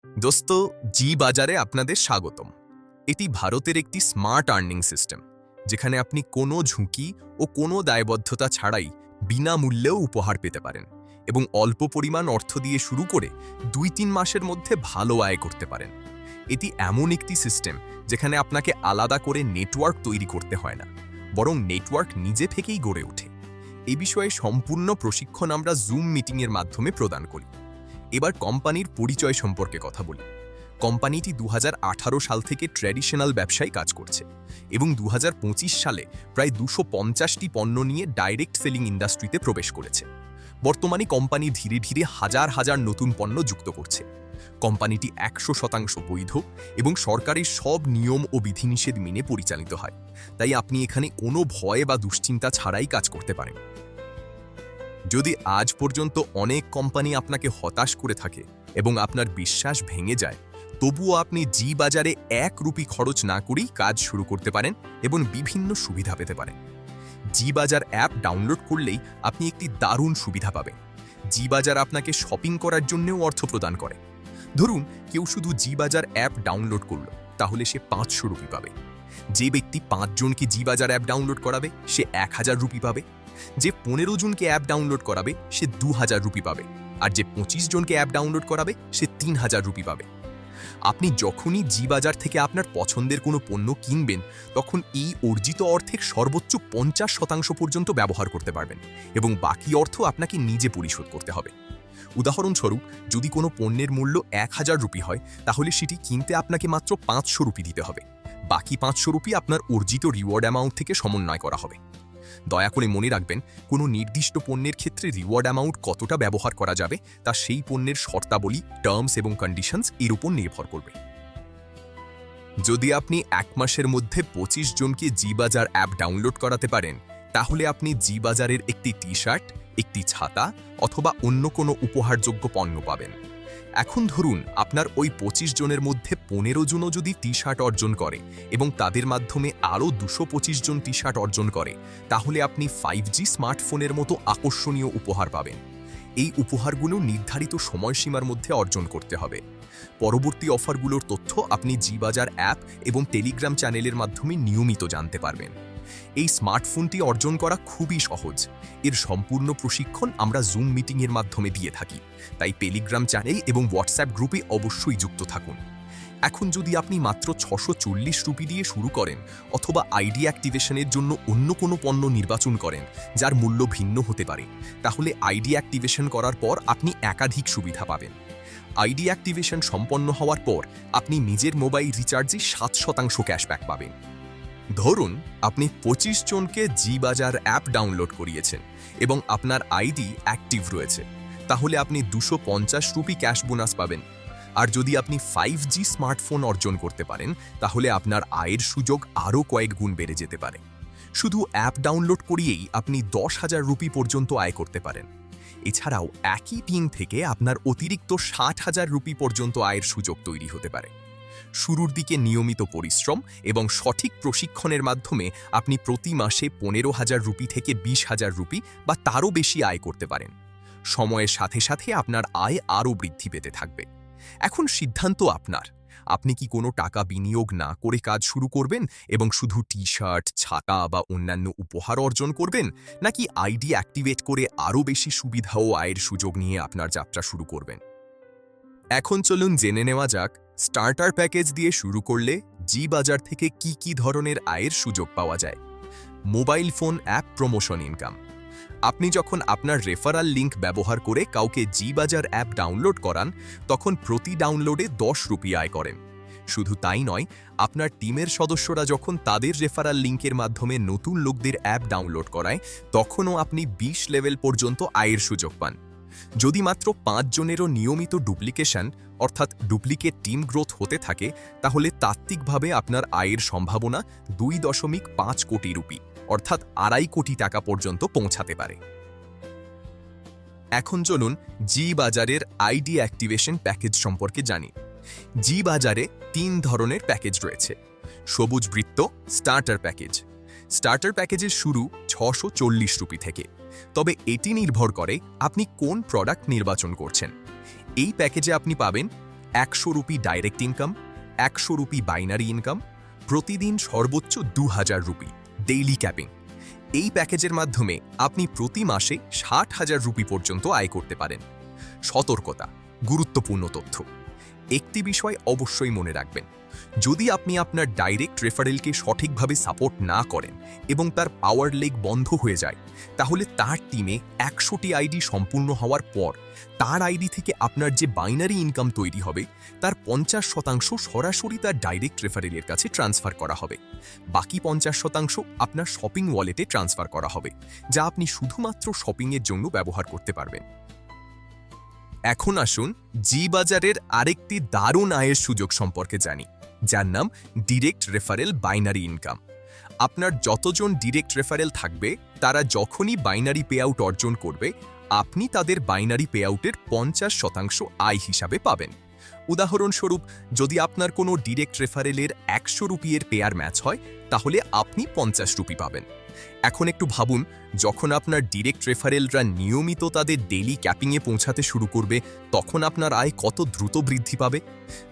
দোস্ত, জি বাজারে আপনাদের স্বাগতম। এটি ভারতের একটি স্মার্ট আর্নিং সিস্টেম, যেখানে আপনি কোনো ঝুঁকি ও কোনো দায়বদ্ধতা ছাড়াই বিনামূল্যেও উপহার পেতে পারেন এবং অল্প পরিমাণ অর্থ দিয়ে শুরু করে ২-৩ মাসের মধ্যে ভালো আয় করতে পারেন। এটি এমন একটি সিস্টেম যেখানে আপনাকে আলাদা করে নেটওয়ার্ক তৈরি করতে হয় না, বরং নেটওয়ার্ক নিজে থেকেই গড়ে ওঠে। এ বিষয়ে সম্পূর্ণ প্রশিক্ষণ আমরা জুম মিটিংয়ের মাধ্যমে প্রদান করি। এবার কোম্পানির পরিচয় সম্পর্কে কথা বলি। কোম্পানিটি ২০১৮ সাল থেকে ট্র্যাডিশনাল ব্যবসায় কাজ করছে এবং ২০২৫ সালে প্রায় ২৫০টি পণ্য নিয়ে ডাইরেক্ট সেলিং ইন্ডাস্ট্রিতে প্রবেশ করেছে। বর্তমানে কোম্পানি ধীরে ধীরে হাজার হাজার নতুন পণ্য যুক্ত করছে। কোম্পানিটি ১০০% বৈধ এবং সরকারের সব নিয়ম ও বিধিনিষেধ মেনে পরিচালিত হয়। তাই আপনি এখানে কোনো ভয় বা দুশ্চিন্তা ছাড়াই কাজ করতে পারেন। যদি আজ পর্যন্ত অনেক কোম্পানি আপনাকে হতাশ করে থাকে এবং আপনার বিশ্বাস ভেঙে যায়, তবুও আপনি জি বাজারে ১ রুপি খরচ না করেই কাজ শুরু করতে পারেন এবং বিভিন্ন সুবিধা পেতে পারেন। জি বাজার অ্যাপ ডাউনলোড করলেই আপনি একটি দারুণ সুবিধা পাবেন। জি বাজার আপনাকে শপিং করার জন্যও অর্থ প্রদান করে। ধরুন কেউ শুধু জি বাজার অ্যাপ ডাউনলোড করল, তাহলে সে ৫০০ রুপি পাবে। যে ব্যক্তি ৫ জনকে জি বাজার অ্যাপ ডাউনলোড করাবে, সে ১,০০০ রুপি পাবে। যে ১৫ জনকে অ্যাপ ডাউনলোড করাবে, সে ২,০০০ রুপি পাবে। আর যে ২৫ জনকে অ্যাপ ডাউনলোড করাবে, সে ৩,০০০ রুপি পাবে। আপনি যখনই জি বাজার থেকে আপনার পছন্দের কোনো পণ্য কিনবেন, তখন এই অর্জিত অর্থের সর্বোচ্চ ৫০% পর্যন্ত ব্যবহার করতে পারবেন এবং বাকি অর্থ আপনাকে নিজে পরিশোধ করতে হবে। উদাহরণস্বরূপ, যদি কোনো পণ্যের মূল্য ১,০০০ রুপি হয়, তাহলে সেটি কিনতে আপনাকে মাত্র ৫০০ রুপি দিতে হবে। বাকি ৫০০ রুপি আপনার অর্জিত রিওয়ার্ড অ্যামাউন্ট থেকে সমন্বয় করা হবে। দয়া করে মনে রাখবেন, কোনো নির্দিষ্ট পণ্যের ক্ষেত্রে রিওয়ার্ড অ্যামাউন্ট কতটা ব্যবহার করা যাবে তা সেই পণ্যের শর্তাবলী, টার্মস এবং কন্ডিশনস এর উপর নির্ভর করবে। যদি আপনি ১ মাসের মধ্যে ২৫ জনকে জি বাজার অ্যাপ ডাউনলোড করাতে পারেন, তাহলে আপনি জি বাজারের একটি টি-শার্ট, একটি ছাতা অথবা অন্য কোনো উপহারযোগ্য পণ্য পাবেন। এখন ধরুন আপনার ওই ২৫ জনের মধ্যে ১৫ জনও যদি টি-শার্ট অর্জন করে এবং তাদের মাধ্যমে আরও ২২৫ জন টি-শার্ট অর্জন করে, তাহলে আপনি 5G স্মার্টফোনের মতো আকর্ষণীয় উপহার পাবেন। এই উপহারগুলো নির্ধারিত সময়সীমার মধ্যে অর্জন করতে হবে। পরবর্তী অফারগুলোর তথ্য আপনি জি বাজার অ্যাপ এবং টেলিগ্রাম চ্যানেলের মাধ্যমে নিয়মিত জানতে পারবেন। এই স্মার্টফোনটি অর্জন করা খুবই সহজ। এর সম্পূর্ণ প্রশিক্ষণ আমরা জুম মিটিংয়ের মাধ্যমে দিয়ে থাকি, তাই টেলিগ্রাম চ্যানেল এবং হোয়াটসঅ্যাপ গ্রুপে অবশ্যই যুক্ত থাকুন। এখন যদি আপনি মাত্র ৬৪০ রুপি দিয়ে শুরু করেন অথবা আইডি অ্যাক্টিভেশনের জন্য অন্য কোনো পণ্য নির্বাচন করেন যার মূল্য ভিন্ন হতে পারে, তাহলে আইডি অ্যাক্টিভেশন করার পর আপনি একাধিক সুবিধা পাবেন। আইডি অ্যাক্টিভেশন সম্পন্ন হওয়ার পর আপনি নিজের মোবাইল রিচার্জে ৭% ক্যাশব্যাক পাবেন। ধরুন আপনি ২৫ জনকে জি বাজার অ্যাপ ডাউনলোড করিয়েছেন এবং আপনার আইডি অ্যাক্টিভ রয়েছে, তাহলে আপনি ২৫০ রুপি ক্যাশ বোনাস পাবেন। আর যদি আপনি 5G স্মার্টফোন অর্জন করতে পারেন, তাহলে আপনার আয়ের সুযোগ আরও কয়েক গুণ বেড়ে যেতে পারে। শুধু অ্যাপ ডাউনলোড করিয়েই আপনি ১০,০০০ রুপি পর্যন্ত আয় করতে পারেন। এছাড়াও একই পিন থেকে আপনার অতিরিক্ত ৬০,০০০ রুপি পর্যন্ত আয়ের সুযোগ তৈরি হতে পারে। শুরুর দিকে নিয়মিত পরিশ্রম এবং সঠিক প্রশিক্ষণের মাধ্যমে আপনি প্রতি মাসে ১৫,০০০ রুপি থেকে ২০,০০০ রুপি বা তারও বেশি আয় করতে পারেন। সময়ের সাথে সাথে আপনার আয় আরও বৃদ্ধি পেতে থাকবে। এখন সিদ্ধান্ত আপনার। আপনি কি কোনো টাকা বিনিয়োগ না করে কাজ শুরু করবেন এবং শুধু টি-শার্ট, ছাতা বা অন্যান্য উপহার অর্জন করবেন, নাকি আইডি অ্যাক্টিভেট করে আরও বেশি সুবিধা ও আয়ের সুযোগ নিয়ে আপনার যাত্রা শুরু করবেন? এখন চলুন জেনে নেওয়া যাক, স্টার্টার প্যাকেজ দিয়ে শুরু করলে জি বাজার থেকে কি কি ধরনের আয়ের সুযোগ পাওয়া যায়। Mobile phone app promotion income. আপনি যখন আপনার রেফারাল লিঙ্ক ব্যবহার করে কাউকে জি বাজার অ্যাপ ডাউনলোড করান, তখন প্রতি ডাউনলোডে ১০ রুপি আয় করেন। শুধু তাই নয়, আপনার টিমের সদস্যরা যখন তাদের রেফারাল লিঙ্কের মাধ্যমে নতুন লোকদের অ্যাপ ডাউনলোড করায়, তখনও আপনি ২০ লেভেল পর্যন্ত আয়ের সুযোগ পান। যদি মাত্র ৫ জনেরও নিয়মিত ডুপ্লিকেশন অর্থাৎ ডুপ্লিকেট টিম গ্রোথ হতে থাকে, তাহলে তাত্ত্বিকভাবে আপনার আয়ের সম্ভাবনা ২.৫ কোটি রুপি অর্থাৎ ২.৫ কোটি টাকা পর্যন্ত পৌঁছাতে পারে। এখন চলুন জি বাজারের আইডি অ্যাক্টিভেশন প্যাকেজ সম্পর্কে জানি। জি বাজারে ৩ ধরনের প্যাকেজ রয়েছে। সবুজ বৃত্ত স্টার্টার প্যাকেজ। স্টার্টার প্যাকেজের শুরু ৬৪০ রুপি থেকে, তবে এটি নির্ভর করে আপনি কোন প্রোডাক্ট নির্বাচন করছেন। এই প্যাকেজে আপনি পাবেন 100 rupee direct income, 100 rupee binary income, প্রতিদিন সর্বোচ্চ 2000 রুপি ডেইলি ক্যাপিং। এই প্যাকেজের মাধ্যমে আপনি প্রতি মাসে 60,000 রুপি পর্যন্ত আয় করতে পারেন। সতর্কতা, গুরুত্বপূর্ণ তথ্য। একটি বিষয় অবশ্যই মনে রাখবেন, যদি আপনি আপনার ডাইরেক্ট রেফারেলকে সঠিকভাবে সাপোর্ট না করেন এবং তার পাওয়ার লেগ বন্ধ হয়ে যায়, তাহলে তার টিমে 100টি আইডি সম্পূর্ণ হওয়ার পর তার আইডি থেকে আপনার যে বাইনারি ইনকাম তৈরি হবে তার 50% সরাসরি তার ডাইরেক্ট রেফারেলের কাছে ট্রান্সফার করা হবে। বাকি 50% আপনার শপিং ওয়ালেটে ট্রান্সফার করা হবে, যা আপনি শুধুমাত্র শপিংয়ের জন্য ব্যবহার করতে পারবেন। এখন আসুন জি বাজারের আরেকটি দারুণ আয়ের সুযোগ সম্পর্কে জানি, যার নাম ডিরেক্ট রেফারেল বাইনারি ইনকাম। আপনার যতজন ডিরেক্ট রেফারেল থাকবে তারা যখনই বাইনারি পে আউট অর্জন করবে, আপনি তাদের বাইনারি পে আউটের 50% আয় হিসাবে পাবেন। উদাহরণস্বরূপ, যদি আপনার কোনো ডিরেক্ট রেফারেলের 100 রুপির পেয়ার ম্যাচ হয়, তাহলে আপনি 50 রুপি পাবেন। এখন একটু ভাবুন, যখন আপনার ডিরেক্ট রেফারেলরা নিয়মিত তাদের ডেইলি ক্যাপিংয়ে পৌঁছাতে শুরু করবে, তখন আপনার আয় কত দ্রুত বৃদ্ধি পাবে।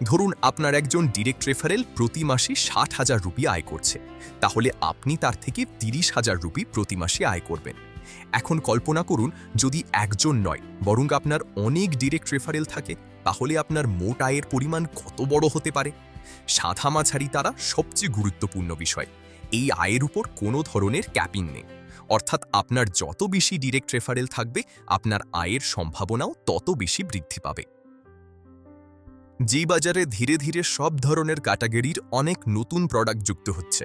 ধরুন আপনার একজন ডিরেক্ট রেফারেল প্রতি মাসে 60,000 রুপি আয় করছে, তাহলে আপনি তার থেকে 30,000 রুপি প্রতি মাসে আয় করবেন। এখন কল্পনা করুন, যদি একজন নয় বরং আপনার অনেক ডিরেক্ট রেফারেল থাকে, তাহলে আপনার মোট আয়ের পরিমাণ কত বড় হতে পারে। সাদামাছাড়ি তারা সবচেয়ে গুরুত্বপূর্ণ বিষয়, এই আয়ের উপর কোনো ধরনের ক্যাপিং নেই। অর্থাৎ আপনার যত বেশি ডিরেক্ট রেফারেল থাকবে, আপনার আয়ের সম্ভাবনাও তত বেশি বৃদ্ধি পাবে। জি বাজারে ধীরে ধীরে সব ধরনের ক্যাটাগরির অনেক নতুন প্রোডাক্ট যুক্ত হচ্ছে।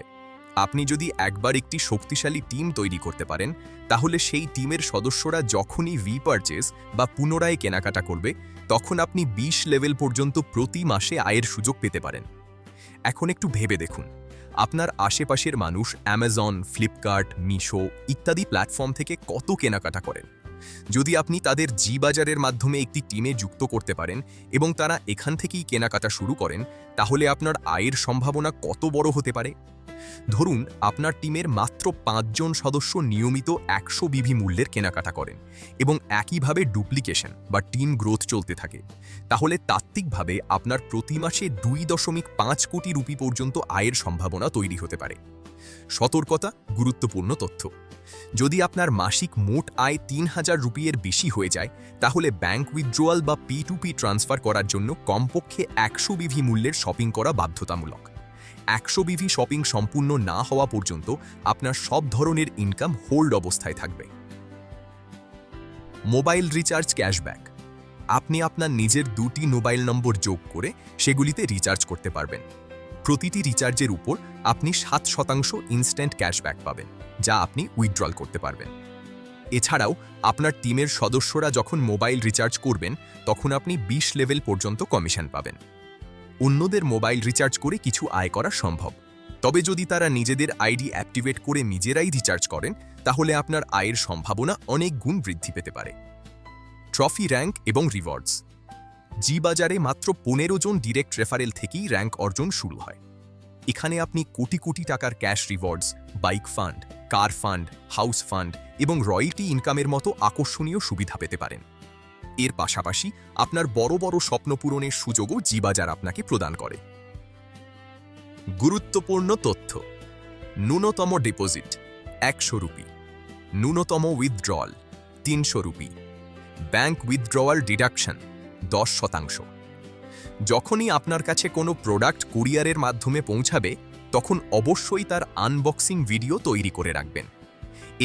আপনি যদি একবার একটি শক্তিশালী টিম তৈরি করতে পারেন, তাহলে সেই টিমের সদস্যরা যখনই রিপারচেজ বা পুনরায় কেনাকাটা করবে, তখন আপনি 20 লেভেল পর্যন্ত প্রতি মাসে আয়ের সুযোগ পেতে পারেন। এখন একটু ভেবে দেখুন, আপনার আশেপাশের মানুষ অ্যামাজন, ফ্লিপকার্ট, মিশো ইত্যাদি প্ল্যাটফর্ম থেকে কত কেনাকাটা করেন। যদি আপনি তাদের জি বাজারের মাধ্যমে একটি টিমে যুক্ত করতে পারেন এবং তারা এখান থেকেই কেনাকাটা শুরু করেন, তাহলে আপনার আয়ের সম্ভাবনা কত বড় হতে পারে। ধরুন আপনার টিমের মাত্র 5 জন সদস্য নিয়মিত 100 বিভি মূল্যের কেনাকাটা করেন এবং একইভাবে ডুপ্লিকেশন বা টিম গ্রোথ চলতে থাকে, তাহলে তাত্ত্বিকভাবে আপনার প্রতি মাসে 2.5 কোটি রুপি পর্যন্ত আয়ের সম্ভাবনা তৈরি হতে পারে। সতর্কতা, গুরুত্বপূর্ণ তথ্য। যদি আপনার মাসিক মোট আয় 3000 রুপির বেশি হয়ে যায়, তাহলে ব্যাংক উইথড্রোয়াল বা P2P ট্রান্সফার করার জন্য কমপক্ষে 100 বিভি মূল্যের শপিং করা বাধ্যতামূলক। 100 বিভি শপিং সম্পূর্ণ না হওয়া পর্যন্ত আপনার সব ধরনের ইনকাম হোল্ড অবস্থায় থাকবে। Mobile recharge cashback. আপনি আপনার নিজের 2টি মোবাইল নম্বর যোগ করে সেগুলিতে রিচার্জ করতে পারবেন। প্রতিটি রিচার্জের উপর আপনি 7% ইনস্ট্যান্ট ক্যাশব্যাক পাবেন, যা আপনি উইথড্রল করতে পারবেন। এছাড়াও আপনার টিমের সদস্যরা যখন মোবাইল রিচার্জ করবেন, তখন আপনি 20 লেভেল পর্যন্ত কমিশন পাবেন। অন্যদের মোবাইল রিচার্জ করে কিছু আয় করা সম্ভব, তবে যদি তারা নিজেদের আইডি অ্যাক্টিভেট করে নিজেরাই রিচার্জ করেন, তাহলে আপনার আয়ের সম্ভাবনা অনেক গুণ বৃদ্ধি পেতে পারে। ট্রফি র্যাঙ্ক এবং রিওয়ার্ডস। জি বাজারে মাত্র 15 জন ডিরেক্ট রেফারেল থেকেই র্যাঙ্ক অর্জন শুরু হয়। এখানে আপনি কোটি কোটি টাকার ক্যাশ রিওয়ার্ডস, বাইক ফান্ড, কার ফান্ড, হাউস ফান্ড এবং রয়্যালটি ইনকামের মতো আকর্ষণীয় সুবিধা পেতে পারেন। এর পাশাপাশি আপনার বড় বড় স্বপ্ন পূরণের সুযোগও জি বাজার আপনাকে প্রদান করে। গুরুত্বপূর্ণ তথ্য। ন্যূনতম ডিপোজিট 100 রুপি, ন্যূনতম উইথড্রল 300 রুপি, ব্যাংক উইথড্রওয়াল ডিডাকশন 10%। যখনই আপনার কাছে কোনো প্রোডাক্ট কুরিয়ারের মাধ্যমে পৌঁছাবে, তখন অবশ্যই তার আনবক্সিং ভিডিও তৈরি করে রাখবেন।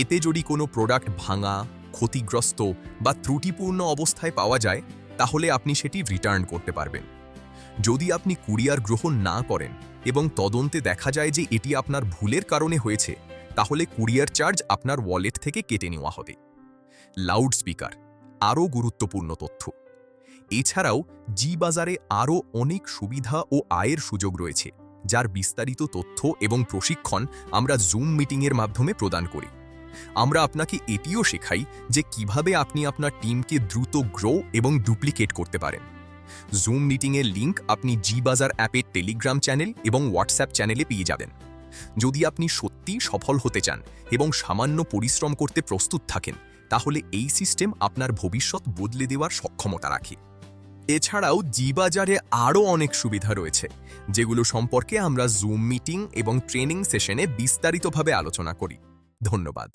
এতে যদি কোনো প্রোডাক্ট ভাঙা, ক্ষতিগ্রস্ত বা ত্রুটিপূর্ণ অবস্থায় পাওয়া যায়, তাহলে আপনি সেটি রিটার্ন করতে পারবেন। যদি আপনি কুরিয়ার গ্রহণ না করেন এবং তদন্তে দেখা যায় যে এটি আপনার ভুলের কারণে হয়েছে, তাহলে কুরিয়ার চার্জ আপনার ওয়ালেট থেকে কেটে নেওয়া হবে। লাউড স্পিকার, আরও গুরুত্বপূর্ণ তথ্য। এছাড়াও জি বাজারে আরও অনেক সুবিধা ও আয়ের সুযোগ রয়েছে, যার বিস্তারিত তথ্য এবং প্রশিক্ষণ আমরা জুম মিটিংয়ের মাধ্যমে প্রদান করি। আমরা আপনাকে এটিও শেখাই যে কিভাবে আপনি আপনার টিমকে দ্রুত গ্রো এবং ডুপ্লিকেট করতে পারেন। জুম মিটিংয়ের লিঙ্ক আপনি জি বাজার অ্যাপের টেলিগ্রাম চ্যানেল এবং হোয়াটসঅ্যাপ চ্যানেলে পেয়ে যাবেন। যদি আপনি সত্যিই সফল হতে চান এবং সামান্য পরিশ্রম করতে প্রস্তুত থাকেন, তাহলে এই সিস্টেম আপনার ভবিষ্যৎ বদলে দেওয়ার সক্ষমতা রাখে। এছাড়াও জি বাজারে আরও অনেক সুবিধা রয়েছে, যেগুলো সম্পর্কে আমরা জুম মিটিং এবং ট্রেনিং সেশনে বিস্তারিতভাবে আলোচনা করি। ধন্যবাদ।